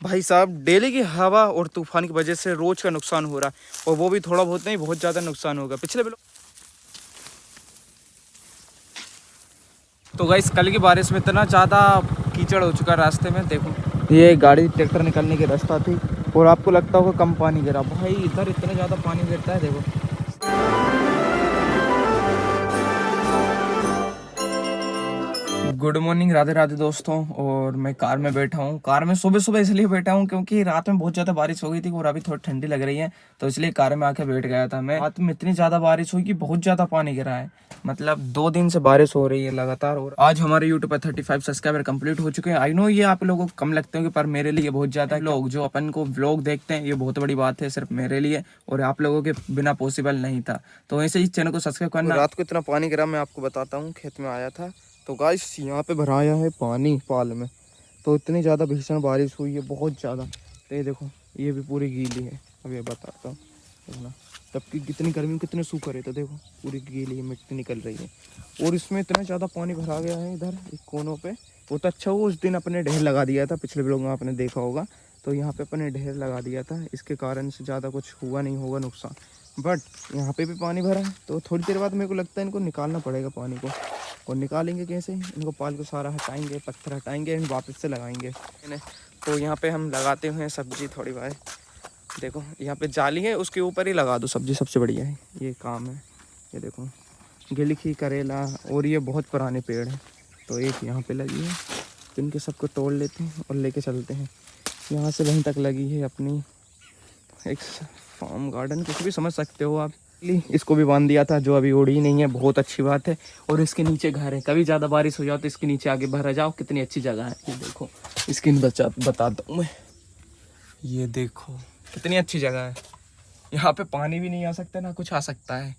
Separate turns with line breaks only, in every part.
भाई साहब डेली की हवा और तूफान की वजह से रोज का नुकसान हो रहा है, और वो भी थोड़ा बहुत नहीं, बहुत ज़्यादा नुकसान होगा। पिछले तो गाइस कल की बारिश में इतना ज़्यादा कीचड़ हो चुका रास्ते में, देखो ये गाड़ी ट्रैक्टर निकलने की रास्ता थी और आपको लगता होगा कम पानी गिरा, भाई इधर इतना ज़्यादा पानी गिरता है। देखो गुड मॉर्निंग, राधे राधे दोस्तों। और मैं कार में बैठा हूँ। कार में सुबह सुबह इसलिए बैठा हूँ क्योंकि रात में बहुत ज़्यादा बारिश हो गई थी और अभी थोड़ी ठंडी लग रही है, तो इसलिए कार में आके बैठ गया था मैं। रात में इतनी ज़्यादा बारिश हुई कि बहुत ज़्यादा पानी गिरा है, मतलब 2 दिन से बारिश हो रही है लगातार। और आज हमारे यूट्यूब पर 35 सब्सक्राइबर कंप्लीट हो चुके हैं। आई नो ये आप लोगों को कम लगते होंगे, पर मेरे लिए बहुत ज़्यादा है। लोग जो अपन को व्लॉग देखते हैं ये बहुत बड़ी बात है सिर्फ मेरे लिए, और आप लोगों के बिना पॉसिबल नहीं था। तो ऐसे इस चैनल को सब्सक्राइब करना। रात को इतना पानी गिरा, मैं आपको बताता हूँ। खेत में आया था तो गाइस यहाँ पे भराया है पानी पाल में, तो इतनी ज़्यादा भीषण बारिश हुई है, बहुत ज़्यादा। तो ये देखो ये भी पूरी गीली है, अब ये बताता हूँ देखना। तब की कितनी गर्मी में कितने सूखा रहे थे, देखो पूरी गीली है, मिट्टी निकल रही है। और इसमें इतना ज़्यादा पानी भरा गया है इधर एक कोनों पे। बहुत अच्छा हुआ उस दिन अपने ढेर लगा दिया था, पिछले व्लॉग में आपने देखा होगा। तो यहाँ पे अपने ढेर लगा दिया था, इसके कारण से ज़्यादा कुछ हुआ नहीं होगा नुकसान। बट यहाँ पे भी पानी भरा है, तो थोड़ी देर बाद मेरे को लगता है इनको निकालना पड़ेगा पानी को। और निकालेंगे कैसे, इनको पाल को सारा हटाएंगे, पत्थर हटाएंगे, एंड वापस से लगाएंगे। तो यहाँ पे हम लगाते हुए सब्जी थोड़ी बार। देखो यहाँ पे जाली है, उसके ऊपर ही लगा दो सब्जी, सबसे बढ़िया है ये काम है। ये देखो गिलकी, करेला, और ये बहुत पुराने पेड़ हैं, तो एक यहाँ पे लगी है। तो इनके सबको तोड़ लेते हैं और लेके चलते हैं। यहाँ से वहीं तक लगी है अपनी एक फार्म गार्डन, कुछ भी समझ सकते हो आप। इसको भी बांध दिया था, जो अभी उड़ी नहीं है, बहुत अच्छी बात है। और इसके नीचे घर है, कभी ज़्यादा बारिश हो जाओ तो इसके नीचे आगे भर जाओ, कितनी अच्छी जगह है। ये देखो इसकी बताता हूँ मैं, ये देखो कितनी अच्छी जगह है। यहाँ पे पानी भी नहीं आ सकता ना कुछ आ सकता है।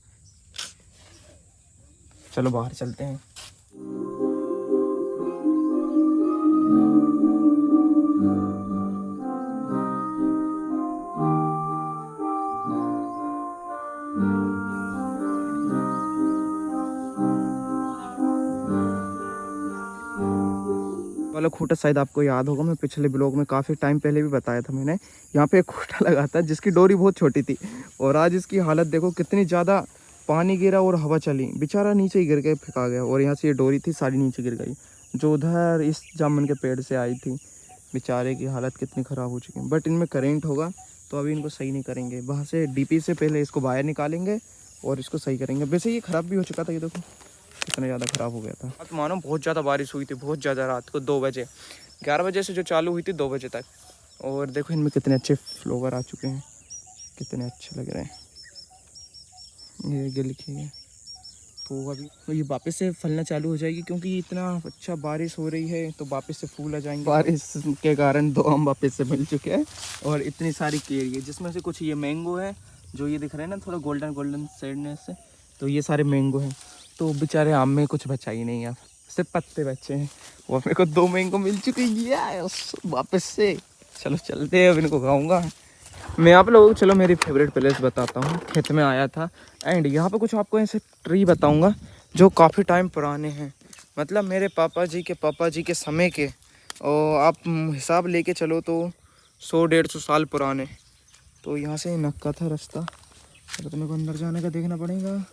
चलो बाहर चलते हैं। वाला खूंटा शायद आपको याद होगा, मैं पिछले ब्लॉग में काफ़ी टाइम पहले भी बताया था मैंने। यहाँ पे एक खूंटा लगा था जिसकी डोरी बहुत छोटी थी, और आज इसकी हालत देखो, कितनी ज़्यादा पानी गिरा और हवा चली, बेचारा नीचे ही गिर के फेंका गया। और यहाँ से ये डोरी थी सारी नीचे गिर गई, जो उधर इस जामुन के पेड़ से आई थी। बेचारे की हालत कितनी ख़राब हो चुकी है। बट इनमें करेंट होगा तो अभी इनको सही नहीं करेंगे, वहाँ से डीपी से पहले इसको बाहर निकालेंगे और इसको सही करेंगे। वैसे ये ख़राब भी हो चुका था, ये देखो कितना ज़्यादा ख़राब हो गया था। तो मानो बहुत ज़्यादा बारिश हुई थी, बहुत ज़्यादा, रात को 2 बजे, 11 बजे से जो चालू हुई थी 2 बजे तक। और देखो इनमें कितने अच्छे फ्लावर आ चुके हैं, कितने अच्छे लग रहे हैं। ये गिलकी है, तो अभी ये वापस से फलना चालू हो जाएगी, क्योंकि इतना अच्छा बारिश हो रही है तो वापस से फूल आ जाएंगे। बारिश के कारण 2 आम वापस से मिल चुके हैं, और इतनी सारी केरी है, जिसमें से कुछ ये मैंगो है, जो ये दिख रहे हैं ना थोड़ा गोल्डन गोल्डन शेडनेस से, तो ये सारे मैंगो हैं। तो बेचारे आम में कुछ बचा ही नहीं, अब सिर्फ पत्ते बचे हैं। और मेरे को 2 मैंगो मिल चुके हैं वापस से। चलो चलते हैं, अब इनको खाऊंगा मैं। आप लोगों को चलो मेरी फेवरेट प्लेस बताता हूँ। खेत में आया था, एंड यहाँ पे कुछ आपको ऐसे ट्री बताऊँगा जो काफ़ी टाइम पुराने हैं, मतलब मेरे पापा जी के समय के, और आप हिसाब लेके चलो तो 100-150 साल पुराने। तो यहाँ से नक्का था रास्ता, तो मेरे को अंदर जाने का देखना पड़ेगा।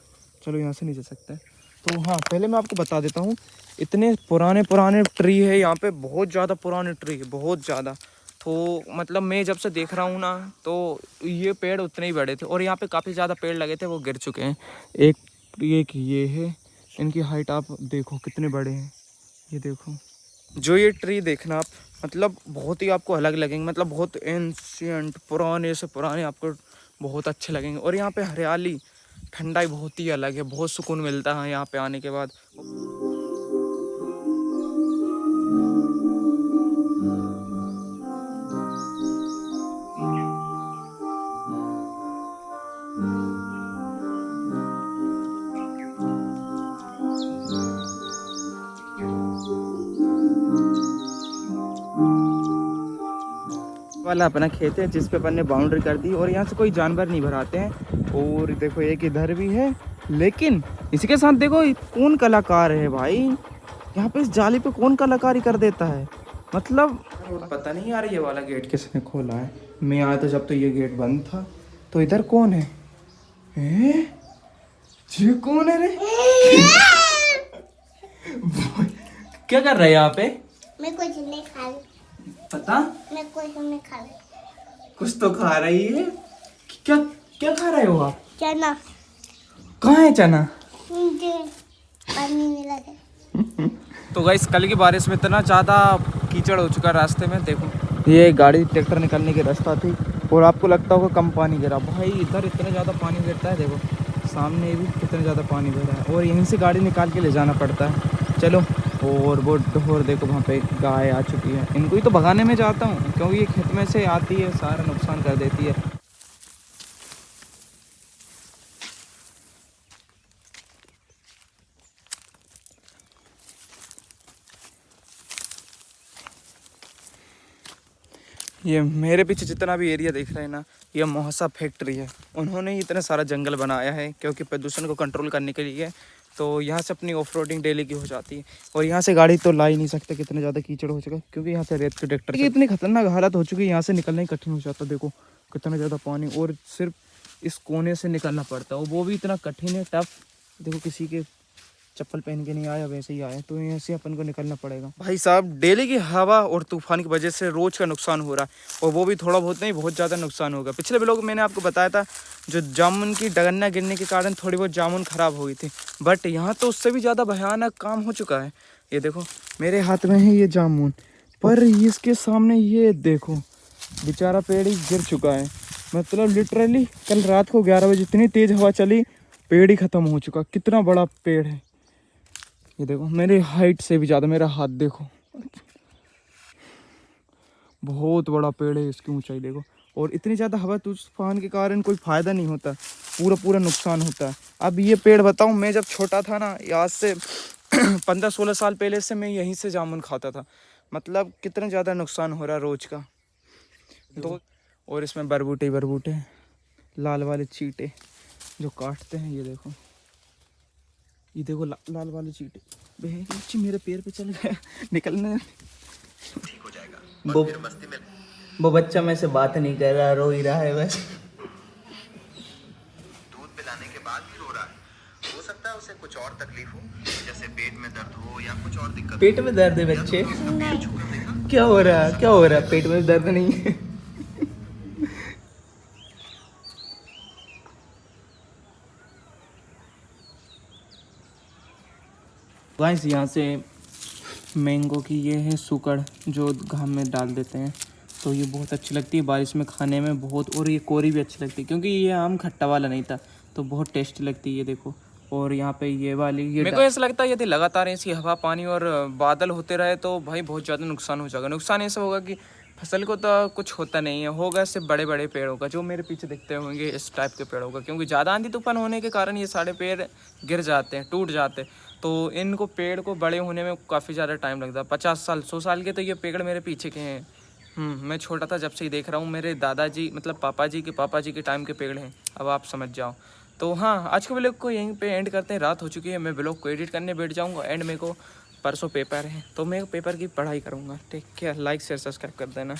चलो यहाँ से नहीं जा सकता है। तो हाँ, पहले मैं आपको बता देता हूँ, इतने पुराने ट्री है यहाँ पे, बहुत ज़्यादा पुराने ट्री है, बहुत ज़्यादा। तो मतलब मैं जब से देख रहा हूँ ना, तो ये पेड़ उतने ही बड़े थे, और यहाँ पे काफ़ी ज़्यादा पेड़ लगे थे, वो गिर चुके हैं। एक ये है, इनकी हाइट आप देखो कितने बड़े हैं। ये देखो, जो ये ट्री देखना आप, मतलब बहुत ही आपको अलग लगेंगे, मतलब बहुत एंशियंट, पुराने से पुराने, आपको बहुत अच्छे लगेंगे। और यहाँ पे हरियाली, ठंडाई बहुत ही अलग है, बहुत सुकून मिलता है यहाँ पे आने के बाद। वाला अपना खेत है जिस पे अपन ने बाउंड्री कर दी, और यहाँ से कोई जानवर नहीं भराते हैं। और देखो एक इधर भी है, लेकिन इसके साथ देखो कौन कलाकार है भाई, यहाँ पे इस जाली पे कौन कलाकारी कर देता है। मतलब और पता नहीं यार ये वाला गेट किसने खोला है। मैं आया तो जब तो ये गेट बंद था। तो इधर कौन है? ये कौन है रे? क्या कर रहे हैं यहाँ पे?
मैं कुछ नहीं खा रही।
पता?
मैं कुछ नहीं खा रही।
कुछ तो खा रही है। क्या क्या खा रहे हो आप?
चना।
कहाँ है चना?
मुझे पानी मिला है।
तो गाइस कल की बारिश में इतना ज़्यादा कीचड़ हो चुका रास्ते में। देखो ये गाड़ी ट्रैक्टर निकलने की रास्ता थी और आपको लगता होगा कम पानी गिरा, भाई इधर इतना ज़्यादा पानी गिरता है। देखो सामने भी कितना ज़्यादा पानी गिरा है और यहीं से गाड़ी निकाल के ले जाना पड़ता है। चलो और वो डोर देखो वहाँ पे गाय आ चुकी है। इनको ही तो भगाने में जाता हूँ क्योंकि ये खेत में से आती है, सारा नुकसान कर देती है। ये मेरे पीछे जितना भी एरिया देख रहे हैं ना, ये मोहसा फैक्ट्री है। उन्होंने ही इतना सारा जंगल बनाया है क्योंकि प्रदूषण को कंट्रोल करने के लिए। तो यहाँ से अपनी ऑफ रोडिंग डेली की हो जाती है और यहाँ से गाड़ी तो ला ही नहीं सकते, कितने ज़्यादा कीचड़ हो चुका है क्योंकि यहाँ से रेत के ट्रैक्टर की इतनी खतरनाक हालत हो चुकी है, यहाँ से निकलना ही कठिन हो जाता है। देखो कितना ज़्यादा पानी और सिर्फ इस कोने से निकलना पड़ता है, वो भी इतना कठिन है, टफ। देखो किसी के चप्पल पहन के नहीं आया, वैसे ही आया, तो यहाँ से अपन को निकलना पड़ेगा। भाई साहब डेली की हवा और तूफान की वजह से रोज का नुकसान हो रहा है और वो भी थोड़ा बहुत नहीं, बहुत ज़्यादा नुकसान होगा। पिछले व्लॉग मैंने आपको बताया था जो जामुन की डगन्ना गिरने के कारण थोड़ी बहुत जामुन खराब हो गई थी, बट यहाँ तो उससे भी ज़्यादा भयानक काम हो चुका है। ये देखो मेरे हाथ में है ये जामुन, पर इसके सामने ये देखो बेचारा पेड़ ही गिर चुका है। मतलब लिटरली कल रात को 11 बजे इतनी तेज़ हवा चली, पेड़ ही ख़त्म हो चुका। कितना बड़ा पेड़ है ये देखो, मेरे हाइट से भी ज़्यादा, मेरा हाथ देखो, बहुत बड़ा पेड़ है, इसकी ऊंचाई देखो। और इतनी ज़्यादा हवा तूफान के कारण कोई फ़ायदा नहीं होता, पूरा पूरा नुकसान होता है। अब ये पेड़ बताऊं, मैं जब छोटा था ना, आज से 15-16 साल पहले से मैं यहीं से जामुन खाता था। मतलब कितना ज़्यादा नुकसान हो रहा है रोज़ का। तो और इसमें बरबूटे बरबूटे लाल वाले चीटे जो काटते हैं, ये देखो लाल वाले चीटे। बच्ची मेरे पैर पे चल गया, निकलने ठीक हो जाएगा। वो बच्चा में से बात नहीं कर रहा, रो ही रहा है बस। दूध पिलाने के बाद भी रो रहा है। हो सकता है उसे कुछ और तकलीफ हो, जैसे पेट में दर्द हो या कुछ और दिक्कत। पेट में दर्द है बच्चे? क्या हो रहा है, क्या हो रहा है? पेट में दर्द नहीं है। गाइस यहाँ से मैंगो की ये है सुकड़ जो घाम में डाल देते हैं, तो ये बहुत अच्छी लगती है बारिश में खाने में बहुत। और ये कोरी भी अच्छी लगती है क्योंकि ये आम खट्टा वाला नहीं था, तो बहुत टेस्टी लगती है ये देखो। और यहाँ पे ये वाली ये मेरे को ऐसा लगता है यदि लगातार ऐसी हवा पानी और बादल होते रहे तो भाई बहुत ज़्यादा नुकसान हो जाएगा। नुकसान ऐसा होगा कि फसल को तो कुछ होता नहीं है, होगा सिर्फ बड़े बड़े पेड़ होगा जो मेरे पीछे दिखते होंगे, इस टाइप के पेड़ होगा। क्योंकि ज़्यादा आंधी तूफान होने के कारण ये सारे पेड़ गिर जाते हैं, टूट जाते हैं। तो इनको पेड़ को बड़े होने में काफ़ी ज़्यादा टाइम लगता है, 50 साल 100 साल के तो ये पेड़ मेरे पीछे के हैं। मैं छोटा था जब से ही देख रहा हूँ, मेरे दादाजी मतलब पापा जी के टाइम के पेड़ हैं, अब आप समझ जाओ। तो हाँ, आज के व्लॉग को यहीं पे एंड करते हैं, रात हो चुकी है, मैं व्लॉग को एडिट करने बैठ जाऊँगा। एंड मेरे को परसों पेपर है तो मैं पेपर की पढ़ाई करूँगा। ठीक है, लाइक शेयर सब्सक्राइब कर देना।